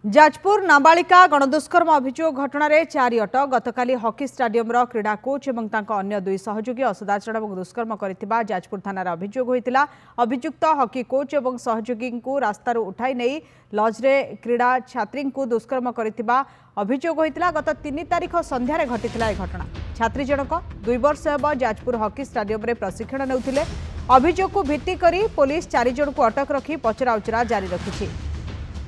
जाजपुर नाबालिका गणदुष्कर्म अभियोग घटना रे चारि अटक गतकाली हॉकी स्टाडियम क्रीड़ा कोच और अन्य दुई सहयोगी असदाचरण और दुष्कर्म करथिबा जाजपुर थानार अभियोग होइतिला। अभियुक्त हॉकी कोच और सहयोगी को रास्तार उठाई नहीं लॉज रे क्रीड़ा छात्री को दुष्कर्म करथिबा अभियोग होइतिला। गत 3 तारिख संध्यारे घटिथिला ए घटना। छात्री जनक 2 वर्ष हेब जाजपुर हॉकी स्टाडियम रे प्रशिक्षण नेउथिले। अभियोग को भित्ति करी पुलिस 4 जन को अटक रखी पचराउचरा जारी रखिछि।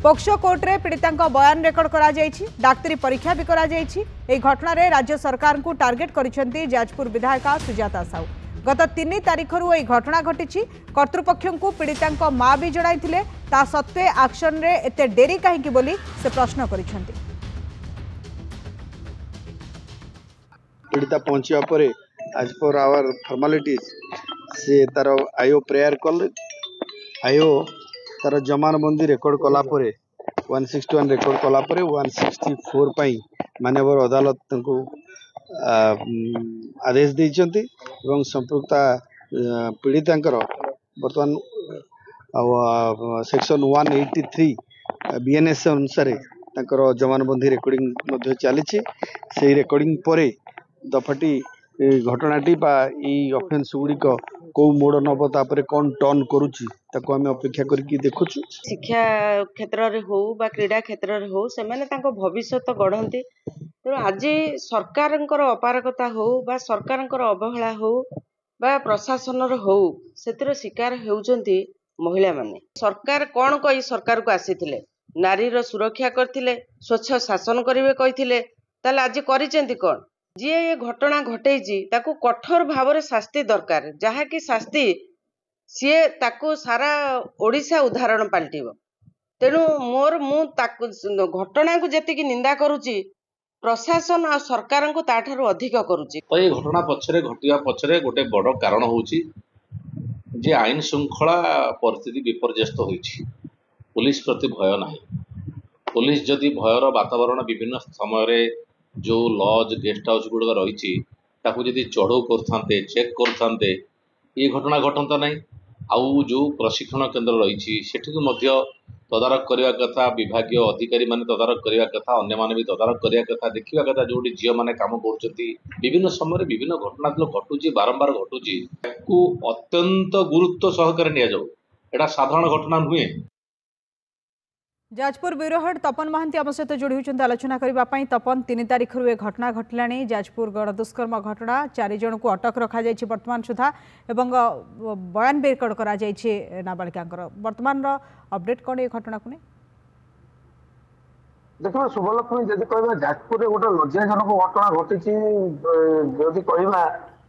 पोक्सो कोर्ट रे पीड़िता बयान रेकर्ड करा जायछि, डाक्तरी परीक्षा भी करा जायछि। एही घटना रे राज्य सरकार को टार्गेट करिसेंती जाजपुर विधायिका सुजाता साहू। गत 3 तारिखरु एही घटना घटिछि। कर्तृपक्ष को पीड़िता मां भी जणाइथिले, ता सत्वे एक्शन रे एते डेरी काहेकि बोली से प्रश्न करिसेंती। पीड़िता पहुंचा पर आज पर आवर फॉर्मालिटीज से तार आईओ प्रेयर कल आईओ तार जमानबंदी रेकर्ड कला 161 रेकर्ड कला 164 पाई मानवर अदालत को आदेश देइचंती एवं संपृक्ता पीड़ितांकर बर्तमान सेक्शन 183 बीएनएस अनुसार तांकर जमानबंदी रेकर्डिंग मध्य चली से रेकर्डिंग पर दफाटी घटनाटी ऑफेंस गुड़िक कौ मोड़ नब तापर कौन टर्न करुच्ची ताको आम अपेक्षा करके देखुछु। शिक्षा क्षेत्र रे हो बा क्रीड़ा क्षेत्र रे हो से माने तांको भविष्यत गढ़ंती। तेणु आज सरकारंकर अपारगता हो बा सरकारंकर अवहेला हो बा प्रशासन हो से शिकार होउचंती महिला माने। सरकार कौन कही सरकार को आसीथिले नारी रो सुरक्षा करथिले, स्वच्छ शासन करिवे कहिथिले, ताले आज करिसेंती कौन? जी ये घटना घटेची ताकू कठोर भाव रे शास्ति दरकार, जहा कि शास्ति सीए ताकू सारा ओडिशा उदाहरण पाल्टिब। तेणु मोर मु ताकू घटना को जेतिकी निंदा करूची प्रशासन आ सरकार को ताठारु अधिक करूची। तो ये घटना पछरे घटिया पछरे गोटे बड़ कारण होउची जे आईन श्रृंखला परिस्थिति विपर्यस्त होइची। पुलिस प्रति भय नाही। पुलिस जदि भयर वातावरण विभिन्न समय रे जो लॉज गेस्ट हाउस गुड़क रही ताकू जदि चढ़ऊ करते चेक करते ये घटना घटता नहीं। आउ जो प्रशिक्षण केन्द्र रही तदारख करने कथा, विभाग अधिकारी माने तदारख करने कथा, अन्य माने भी तदारख करने कथा, देखा कथा जो झील मैंने कम कर विभिन्न समय विभिन्न घटना घटुची बारंबार घटुची अत्यंत गुरुत्व सहकार निया साधारण घटना नुहे। जाजपुर ब्यूरो हेड तपन महांती आम सहित जोड़ी होती आलोचना करने। तपन 3 तारिखर ए घटना घटला। जाजपुर गणदुष्कर्म घटना 4 जन को अटक रखा वर्तमान सुधा एवं बयान भी रेकर्ड करा नाबालिका। वर्तमान अपडेट कौन ये घटना को? देखो शुभलक्ष्मी जदि कह जाजपुर गोटे लज्जाजनक घटना घटी कह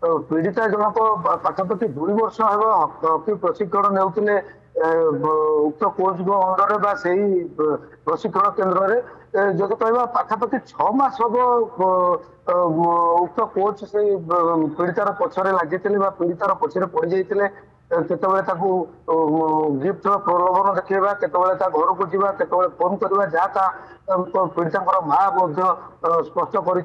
पीड़िता जनक पाखापाखि 2 वर्ष हे हॉकी प्रशिक्षण नेउतिले उक्त कोच को अंडर बा से प्रशिक्षण केन्द्र रे जदि कह पाखापाखि 6 मास हम उक्त कोच से पीड़ितार पछरे लगी पीड़ितार पछरे पड़ जाते केतबेले गिफ्ट प्रलोभन देखा केतबेले घर को जीवा केतबेले फोन करवा जहाँ पीड़िता माँ स्पष्ट कर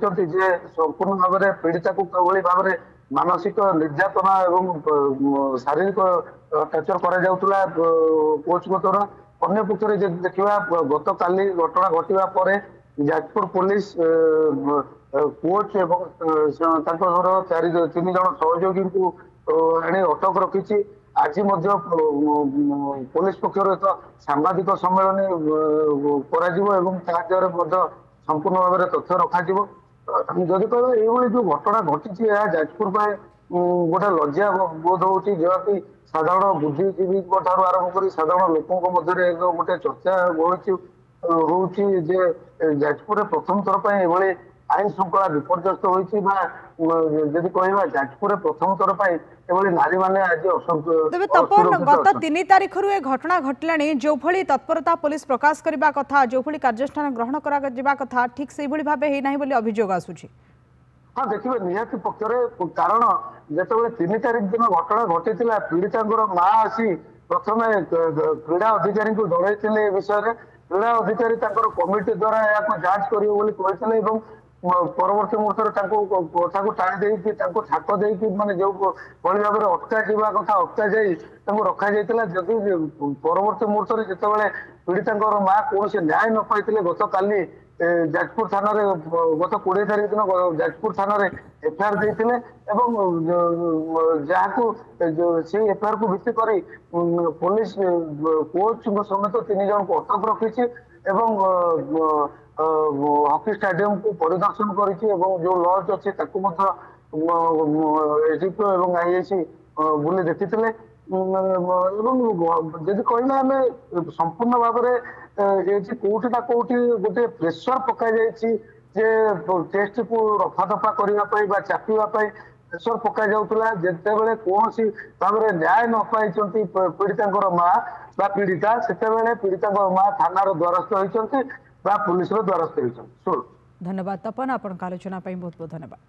संपूर्ण भाव में पीड़िता को कौली भाव में मानसिक निर्यातना एवं शारीरिक टर्चर करा कोच द्वारा। अन्य पक्षरे देखा गत काली घटना घटवा पर जाजपुर पुलिस कोच एवं 3 जन सहयोगी को आनी अटक रखी। आज पुलिस पक्षर एक सांबादिक सम्मेलन करा संपूर्ण भाव में तथ्य रखा जदि कह ये जो घटना घटी जाजपुर गोटे लज्जा बोध हो जहाँकि साधारण बुद्धिजीवी आरंभ कर साधारण लोकों मध्य गोटे चर्चा होची जाजपुर प्रथम थर पर आईन श्रृंखला विपर्यस्त होती कह जाजपुर प्रथम थर पर नारी मैंने आज तपन गत 3 तारिखर ए घटना घटला। जो भली तत्परता पुलिस प्रकाश करने कथा, जो भली कार्यानुष्ठान ग्रहण करा कथा ठीक से भाव है अभियोग आसूची। हाँ देखिए निहाती पक्ष कारण जो 3 तारिख दिन घटना घटी पीड़िता माँ आसी प्रथम क्रीड़ा अधिकारी को जड़े विषय में क्रीड़ा अधिकारी कमिटी द्वारा या जांच कर परवर्ती मुहूर्त कथा को टाणी छाक दे माने जो भाई भाव में अटका जावा कथा अटका जा रखा जदि परवर्ती मुहूर्त जिते पीड़िता माँ कौन न्याय न पाई गतकाली जाजपुर थाना गत 20 तारीख दिन जाजपुर थाना एफआईआर देते से एफआईआर को भित्ति कर पुलिस कोच समेत 3 जन को अटक रखी हॉकी स्टेडियम को परिदर्शन कर जो लॉज अच्छे एसडीपीओ और आईआईसी बुले देखी जदि कहना आम संपूर्ण भाव में कोटि ना कोटि गोटे प्रेसर पक टेस्ट को रफा दफा करने चापिवा प्रेसर पक जाऊला जिते बड़े कौन सी भाव में न्याय न पाई पीड़िता माँ बा पीड़िता से पीड़िता माँ थानार द्वारस्थ होती पुलिस द्वारस्थ होती। धन्यवाद तपन, आपण आलोचना बहुत बहुत धन्यवाद।